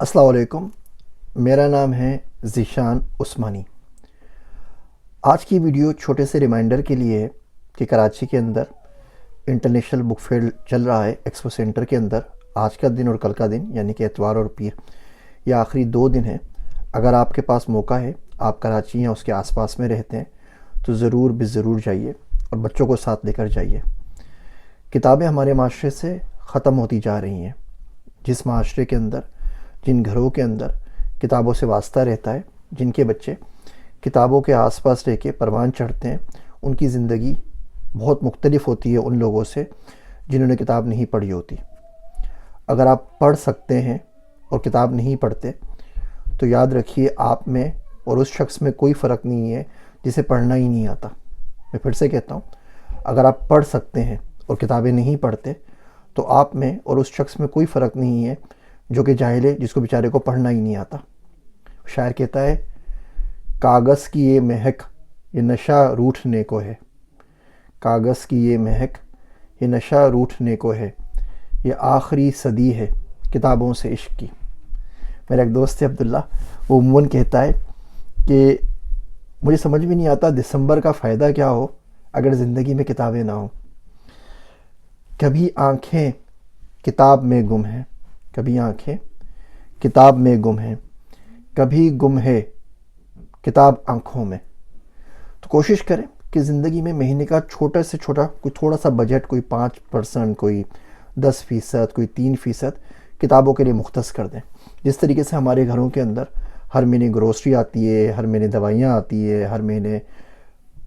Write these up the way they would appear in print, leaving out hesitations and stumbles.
السلام علیکم، میرا نام ہے ذیشان عثمانی۔ آج کی ویڈیو چھوٹے سے ریمائنڈر کے لیے ہے کہ کراچی کے اندر انٹرنیشنل بک فیئر چل رہا ہے ایکسپو سینٹر کے اندر۔ آج کا دن اور کل کا دن یعنی کہ اتوار اور پیر، یہ آخری 2 دن ہیں۔ اگر آپ کے پاس موقع ہے، آپ کراچی یا اس کے آس پاس میں رہتے ہیں تو ضرور ضرور جائیے اور بچوں کو ساتھ لے کر جائیے۔ کتابیں ہمارے معاشرے سے ختم ہوتی جا رہی ہیں۔ جس معاشرے کے اندر، جن گھروں کے اندر کتابوں سے واسطہ رہتا ہے، جن کے بچے کتابوں کے آس پاس رہ کے پروان چڑھتے ہیں، ان کی زندگی بہت مختلف ہوتی ہے ان لوگوں سے جنہوں نے کتاب نہیں پڑھی ہوتی۔ اگر آپ پڑھ سکتے ہیں اور کتاب نہیں پڑھتے تو یاد رکھیے آپ میں اور اس شخص میں کوئی فرق نہیں ہے جسے پڑھنا ہی نہیں آتا۔ میں پھر سے کہتا ہوں، اگر آپ پڑھ سکتے ہیں اور کتابیں نہیں پڑھتے تو آپ میں اور اس شخص میں کوئی فرق نہیں ہے جو کہ جاہل ہے، جس کو بیچارے کو پڑھنا ہی نہیں آتا۔ شاعر کہتا ہے، کاغذ کی یہ مہک یہ نشہ روٹھنے کو ہے، کاغذ کی یہ مہک یہ نشہ روٹھنے کو ہے، یہ آخری صدی ہے کتابوں سے عشق کی۔ میرا ایک دوست ہے عبداللہ، وہ عموماً کہتا ہے کہ مجھے سمجھ میں نہیں آتا دسمبر کا فائدہ کیا ہو اگر زندگی میں کتابیں نہ ہوں۔ کبھی آنکھیں کتاب میں گم ہیں، کبھی آنکھیں کتاب میں گم ہیں، کبھی گم ہے کتاب آنکھوں میں۔ تو کوشش کریں کہ زندگی میں مہینے کا چھوٹا سے چھوٹا کوئی تھوڑا سا بجٹ، کوئی 5%، کوئی 10%، کوئی 3% کتابوں کے لیے مختص کر دیں۔ جس طریقے سے ہمارے گھروں کے اندر ہر مہینے گروسری آتی ہے، ہر مہینے دوائیاں آتی ہے، ہر مہینے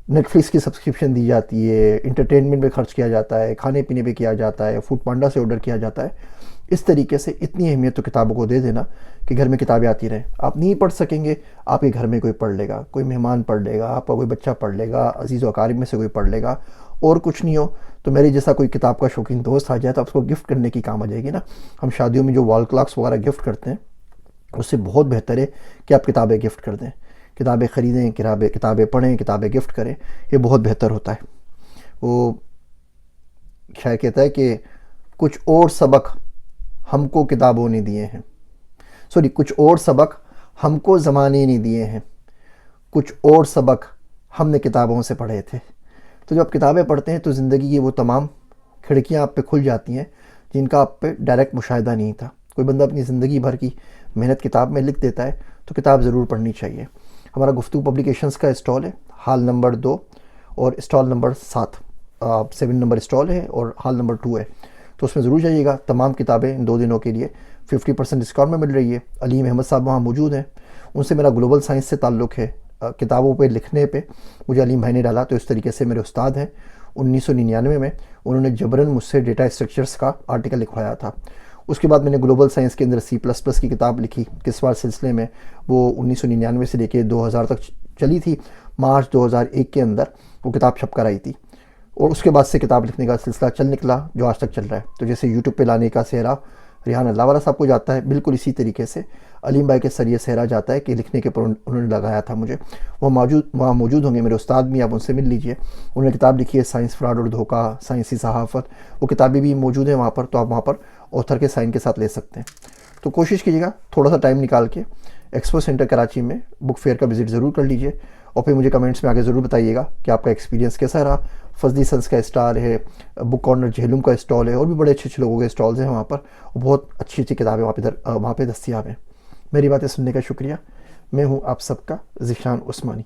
نیٹ فلکس کی سبسکرپشن دی جاتی ہے، انٹرٹینمنٹ پہ خرچ کیا جاتا ہے، کھانے پینے پہ کیا جاتا ہے، فوڈ پانڈا سے آرڈر کیا جاتا ہے، اس طریقے سے اتنی اہمیت تو کتابوں کو دے دینا کہ گھر میں کتابیں آتی رہیں۔ آپ نہیں پڑھ سکیں گے، آپ کے گھر میں کوئی پڑھ لے گا، کوئی مہمان پڑھ لے گا، آپ کا کوئی بچہ پڑھ لے گا، عزیز و اقارب میں سے کوئی پڑھ لے گا، اور کچھ نہیں ہو تو میرے جیسا کوئی کتاب کا شوقین دوست آ جائے تو آپ اس کو گفٹ کرنے کی کام آ جائے گی نا۔ ہم شادیوں میں جو وال کلاکس وغیرہ گفٹ کرتے ہیں، اس سے بہت بہتر ہے کہ آپ کتابیں گفٹ کر دیں، کتابیں خریدیں، کتابیں پڑھیں، کتابیں گفٹ کریں، یہ بہت بہتر ہوتا ہے۔ وہ شاعر کہتا ہے کہ کچھ اور سبق ہم کو کتابوں نے دیے ہیں، کچھ اور سبق ہم کو زمانے نے دیے ہیں، کچھ اور سبق ہم نے کتابوں سے پڑھے تھے۔ تو جب آپ کتابیں پڑھتے ہیں تو زندگی کی وہ تمام کھڑکیاں آپ پہ کھل جاتی ہیں جن کا آپ پہ ڈائریکٹ مشاہدہ نہیں تھا۔ کوئی بندہ اپنی زندگی بھر کی محنت کتاب میں لکھ دیتا ہے تو کتاب ضرور پڑھنی چاہیے۔ ہمارا گفتگو پبلیکیشنز کا اسٹال ہے، ہال نمبر 2 اور اسٹال نمبر 7 نمبر اسٹال ہے اور ہال نمبر 2 ہے، تو اس میں ضرور جائیے گا۔ تمام کتابیں ان 2 دنوں کے لیے 50% ڈسکاؤنٹ میں مل رہی ہے۔ علیم احمد صاحب وہاں موجود ہیں، ان سے میرا گلوبل سائنس سے تعلق ہے۔ کتابوں پہ لکھنے پہ مجھے علیم بھائی نے ڈالا، تو اس طریقے سے میرے استاد ہیں۔ 1999 میں انہوں نے جبراً مجھ سے ڈیٹا اسٹرکچرز کا آرٹیکل لکھوایا تھا۔ اس کے بعد میں نے گلوبل سائنس کے اندر C++ کی کتاب لکھی کس بار سلسلے میں، وہ 1999 سے لے کے 2000 تک چلی تھی۔ مارچ 2001 کے اندر وہ کتاب چھپ کر آئی تھی، اور اس کے بعد سے کتاب لکھنے کا سلسلہ چل نکلا جو آج تک چل رہا ہے۔ تو جیسے یوٹیوب پہ لانے کا سہرا ریحان اللہ والا صاحب کو جاتا ہے، بالکل اسی طریقے سے علیم بھائی کے سر یہ سہرا جاتا ہے کہ لکھنے کے پر انہوں نے لگایا تھا مجھے۔ وہاں موجود ہوں گے میرے استاد بھی، آپ ان سے مل لیجئے۔ انہوں نے کتاب لکھی ہے سائنس، فراڈ اور دھوکہ، سائنسی صحافت، وہ کتابیں بھی موجود ہیں وہاں پر، تو آپ وہاں پر آتھر کے سائن کے ساتھ لے سکتے ہیں۔ تو کوشش کیجیے گا تھوڑا سا ٹائم نکال کے ایکسپو سینٹر کراچی میں بک فیئر کا وزٹ ضرور کر لیجئے، اور پھر مجھے کمنٹس میں آگے ضرور بتائیے گا کہ آپ کا ایکسپیرینس کیسا رہا۔ فضلی سنس کا اسٹال ہے، بک کارنر جہلم کا اسٹال ہے، اور بھی بڑے اچھے لوگوں کے اسٹالز ہیں وہاں پر، بہت اچھی کتابیں وہاں پہ دستیاب ہیں۔ میری باتیں سننے کا شکریہ۔ میں ہوں آپ سب کا ذیشان عثمانی۔